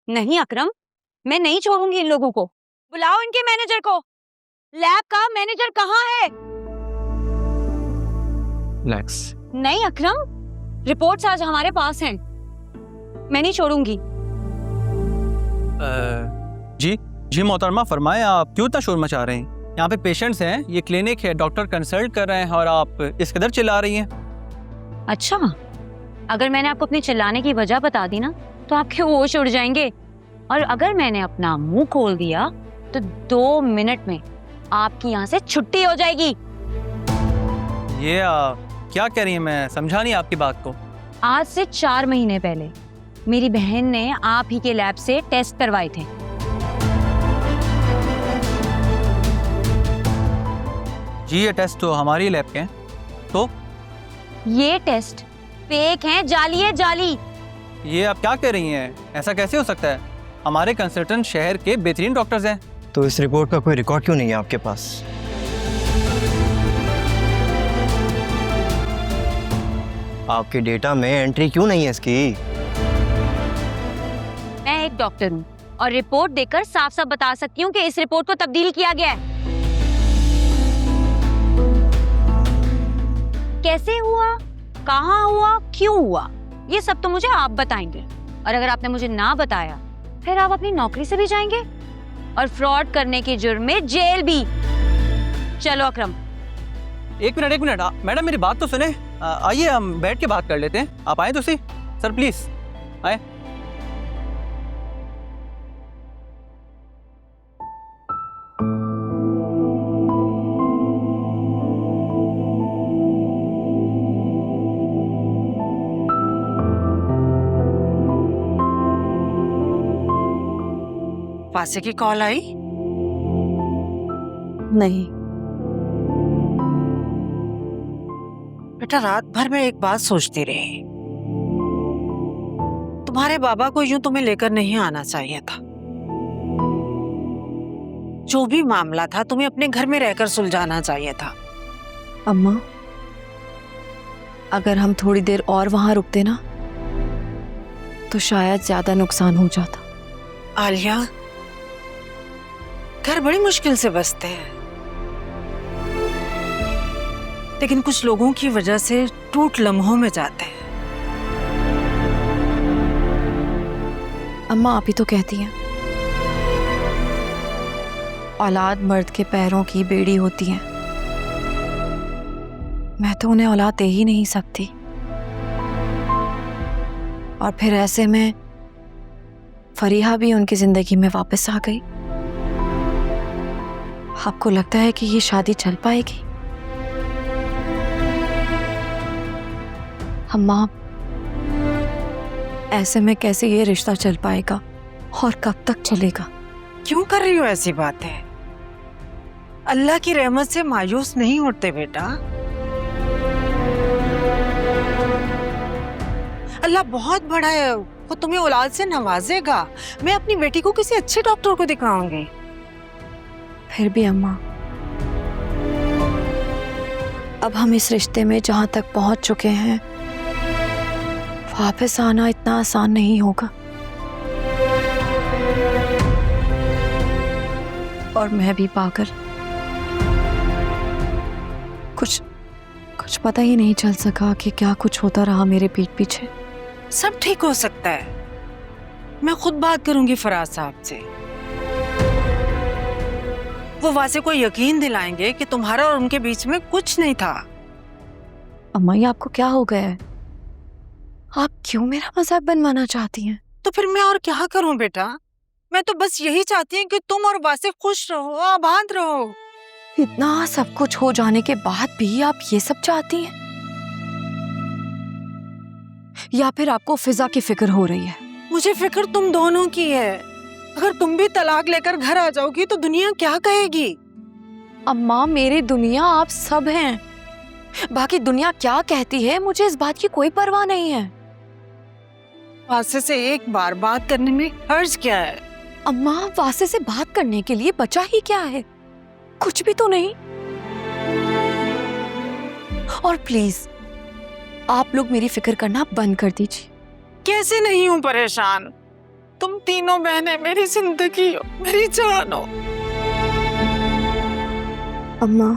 नहीं अकरम, मैं नहीं छोड़ूंगी इन लोगों को। बुलाओ इनके मैनेजर को। लैब का मैनेजर कहाँ है? रिलैक्स। नहीं अकरम, रिपोर्ट्स आज हमारे पास हैं। मैं नहीं छोड़ूंगी। जी मोहतरमा, फरमाएं, आप क्यों इतना शोर मचा रहे हैं? यहाँ पे पेशेंट्स हैं, ये क्लिनिक है, डॉक्टर कंसल्ट कर रहे हैं और आप इस कदर चिल्ला रही हैं। अच्छा, अगर मैंने आपको अपने चिल्लाने की वजह बता दी ना तो आपके होश उड़ जाएंगे। और अगर मैंने अपना मुंह खोल दिया तो 2 मिनट में आपकी यहाँ से छुट्टी हो जाएगी। ये क्या कह रही हैं? मैं समझा नहीं आपकी बात को। आज से 4 महीने पहले मेरी बहन ने आप ही के लैब से टेस्ट करवाए थे। जी ये टेस्ट तो हमारी लैब के हैं। तो ये टेस्ट फेक हैं, जाली है, जाली। ये आप क्या कह रही हैं? ऐसा कैसे हो सकता है? हमारे कंसल्टेंट शहर के बेहतरीन डॉक्टर्स हैं। तो इस रिपोर्ट का कोई रिकॉर्ड क्यों नहीं है आपके पास? आपके डेटा में एंट्री क्यों नहीं है इसकी? मैं एक डॉक्टर हूँ और रिपोर्ट देखकर साफ साफ बता सकती हूँ कि इस रिपोर्ट को तब्दील किया गया है। कैसे हुआ, कहाँ हुआ, क्यों हुआ, ये सब तो मुझे आप बताएंगे। और अगर आपने मुझे ना बताया फिर आप अपनी नौकरी से भी जाएंगे और फ्रॉड करने के जुर्म में जेल भी। चलो अकरम। एक मिनट मैडम, मेरी बात तो सुने। आइए हम बैठ के बात कर लेते हैं। आप आए तो सही। सर प्लीज आए। वासे की कॉल आई? नहीं। बेटा रात भर में एक बात सोचती रही, तुम्हारे बाबा को यूं तुम्हें लेकर नहीं आना चाहिए था। जो भी मामला था तुम्हें अपने घर में रहकर सुलझाना चाहिए था। अम्मा, अगर हम थोड़ी देर और वहां रुकते ना तो शायद ज्यादा नुकसान हो जाता। आलिया, घर बड़ी मुश्किल से बसते हैं, लेकिन कुछ लोगों की वजह से टूट लम्हों में जाते हैं। अम्मा आप ही तो कहती हैं औलाद मर्द के पैरों की बेड़ी होती है। मैं तो उन्हें औलाद दे ही नहीं सकती। और फिर ऐसे में फरीहा भी उनकी जिंदगी में वापस आ गई। आपको लगता है कि ये शादी चल पाएगी? अम्मा, ऐसे में कैसे ये रिश्ता चल पाएगा और कब तक चलेगा? क्यों कर रही हो ऐसी बातें? अल्लाह की रहमत से मायूस नहीं होते बेटा। अल्लाह बहुत बड़ा है, वो तुम्हें औलाद से नवाजेगा। मैं अपनी बेटी को किसी अच्छे डॉक्टर को दिखाऊंगी। फिर भी अम्मा, अब हम इस रिश्ते में जहां तक पहुंच चुके हैं वापस आना इतना आसान नहीं होगा। और मैं भी पागल, कुछ पता ही नहीं चल सका कि क्या कुछ होता रहा मेरे पीठ पीछे। सब ठीक हो सकता है, मैं खुद बात करूंगी फराज साहब से। वो वासे को यकीन दिलाएंगे कि तुम्हारा और उनके बीच में कुछ नहीं था। अम्मा, ये आपको क्या हो गया है? आप क्यों मेरा मजाक बनवाना चाहती हैं? तो फिर मैं और क्या करूं बेटा? मैं तो बस यही चाहती हूँ कि तुम और वासे खुश रहो, आबाद रहो। इतना सब कुछ हो जाने के बाद भी आप ये सब चाहती हैं? या फिर आपको फिजा की फिक्र हो रही है? मुझे फिक्र तुम दोनों की है। अगर तुम भी तलाक लेकर घर आ जाओगी तो दुनिया क्या कहेगी? अम्मा, मेरी दुनिया आप सब हैं। बाकी दुनिया क्या कहती है मुझे इस बात की कोई परवाह नहीं है। वासे से एक बार बात करने में हर्ज क्या है? अम्मा, वासे से बात करने के लिए बचा ही क्या है? कुछ भी तो नहीं। और प्लीज आप लोग मेरी फिक्र करना बंद कर दीजिए। कैसे नहीं हूँ परेशान? तुम तीनों बहनें मेरी जिंदगी हो, मेरी जान हो। अम्मा,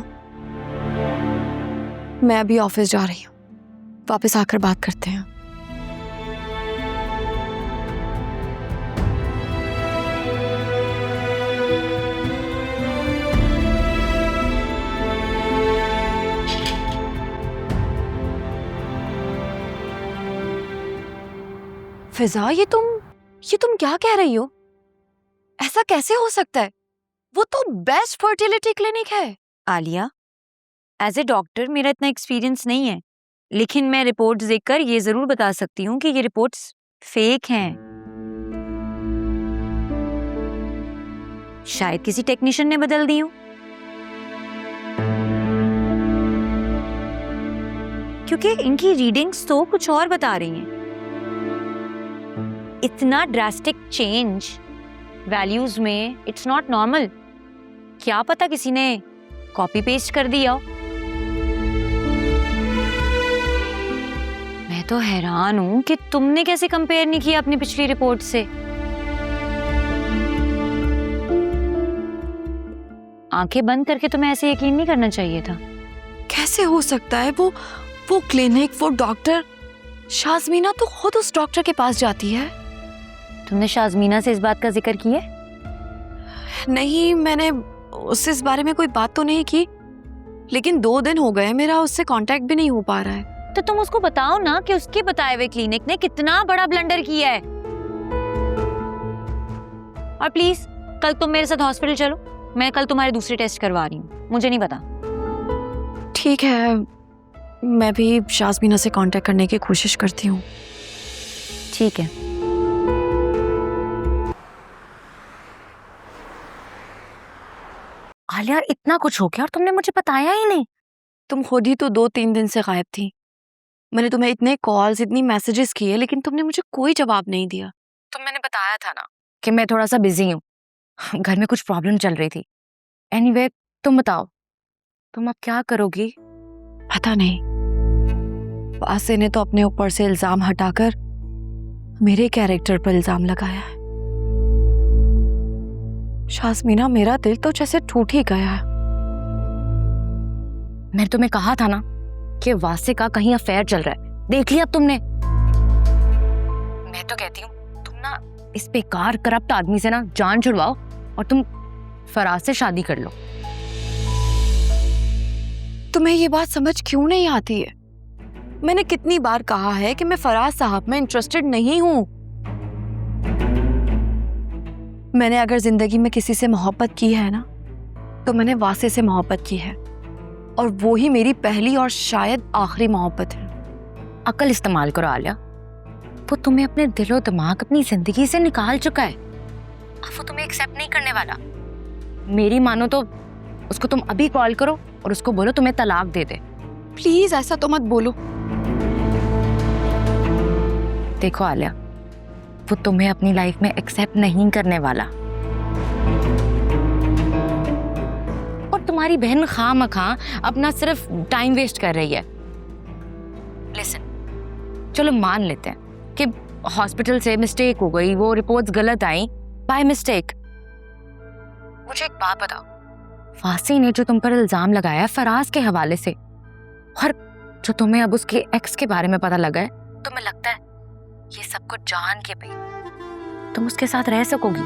मैं अभी ऑफिस जा रही हूँ, वापस आकर बात करते हैं। फिजा, ये तुम क्या कह रही हो? ऐसा कैसे हो सकता है? वो तो बेस्ट फर्टिलिटी क्लिनिक है। आलिया, एज ए डॉक्टर मेरा इतना एक्सपीरियंस नहीं है, लेकिन मैं रिपोर्ट्स देखकर ये जरूर बता सकती हूँ कि ये रिपोर्ट्स फेक हैं। शायद किसी टेक्नीशियन ने बदल दी हो, क्योंकि इनकी रीडिंग्स तो कुछ और बता रही हैं। इतना ड्रास्टिक चेंज वैल्यूज में, इट्स नॉट नॉर्मल। क्या पता किसी ने कॉपी पेस्ट कर दिया हो। मैं तो हैरान हूं कि तुमने कैसे कंपेयर नहीं किया अपनी पिछली रिपोर्ट से। आंखें बंद करके तुम्हें ऐसे यकीन नहीं करना चाहिए था। कैसे हो सकता है? वो क्लिनिक, वो डॉक्टर, शाज़मीना तो खुद उस डॉक्टर के पास जाती है। तुमने शाज़मीना से इस बात का जिक्र किया? नहीं, मैंने उससे इस बारे में कोई बात तो नहीं की, लेकिन 2 दिन हो गए मेरा उससे कांटेक्ट भी नहीं हो पा रहा है। तो तुम उसको बताओ ना कि उसके बताए हुए क्लिनिक ने कितना बड़ा ब्लंडर किया है। और प्लीज कल तुम मेरे साथ हॉस्पिटल चलो, मैं कल तुम्हारे दूसरे टेस्ट करवा रही हूँ, मुझे नहीं पता। ठीक है, मैं भी शाज़मीना से कांटेक्ट करने की कोशिश करती हूँ। ठीक है। आलिया, इतना कुछ हो गया और तुमने मुझे बताया ही नहीं। तुम खुद ही तो 2-3 दिन से गायब थी। मैंने तुम्हें इतने कॉल्स, इतनी मैसेजेस किए, लेकिन तुमने मुझे कोई जवाब नहीं दिया। तो मैंने बताया था ना कि मैं थोड़ा सा बिजी हूँ, घर में कुछ प्रॉब्लम चल रही थी। एनीवे, तुम बताओ, तुम अब क्या करोगी? पता नहीं, वासे ने तो अपने ऊपर से इल्जाम हटाकर मेरे कैरेक्टर पर इल्जाम लगाया है। शाज़मीना, मेरा दिल तो जैसे टूट ही गया है। मैंने तुम्हें कहा था ना कि वासे का कहीं अफेयर चल रहा है, देख लिया अब तुमने। मैं तो कहती हूँ तुम ना इस बेकार करप्ट आदमी से ना जान छुड़वाओ और तुम फराज से शादी कर लो। तुम्हें ये बात समझ क्यों नहीं आती है? मैंने कितनी बार कहा है कि मैं फराज साहब में इंटरेस्टेड नहीं हूं। मैंने अगर जिंदगी में किसी से मोहब्बत की है ना, तो मैंने वासे से मोहब्बत की है, और वो ही मेरी पहली और शायद आखिरी मोहब्बत है। अकल इस्तेमाल करो आलिया, वो तुम्हें अपने दिलो दिमाग, अपनी जिंदगी से निकाल चुका है। अब वो तुम्हें एक्सेप्ट नहीं करने वाला। मेरी मानो तो उसको तुम अभी कॉल करो और उसको बोलो तुम्हें तलाक दे दे। प्लीज ऐसा तो मत बोलो। देखो आलिया, वो तुम्हें अपनी लाइफ में एक्सेप्ट नहीं करने वाला, और तुम्हारी बहन खामखा अपना सिर्फ टाइम वेस्ट कर रही है। लिसन, चलो मान लेते हैं कि हॉस्पिटल से मिस्टेक हो गई, वो रिपोर्ट्स गलत आई बाय मिस्टेक। मुझे एक बात बताओ, फासी ने जो तुम पर इल्जाम लगाया फराज के हवाले से, और जो तुम्हें अब उसके एक्स के बारे में पता लगा है, तुम्हें लगता है ये सब कुछ जान के भी तुम उसके साथ रह सकोगी?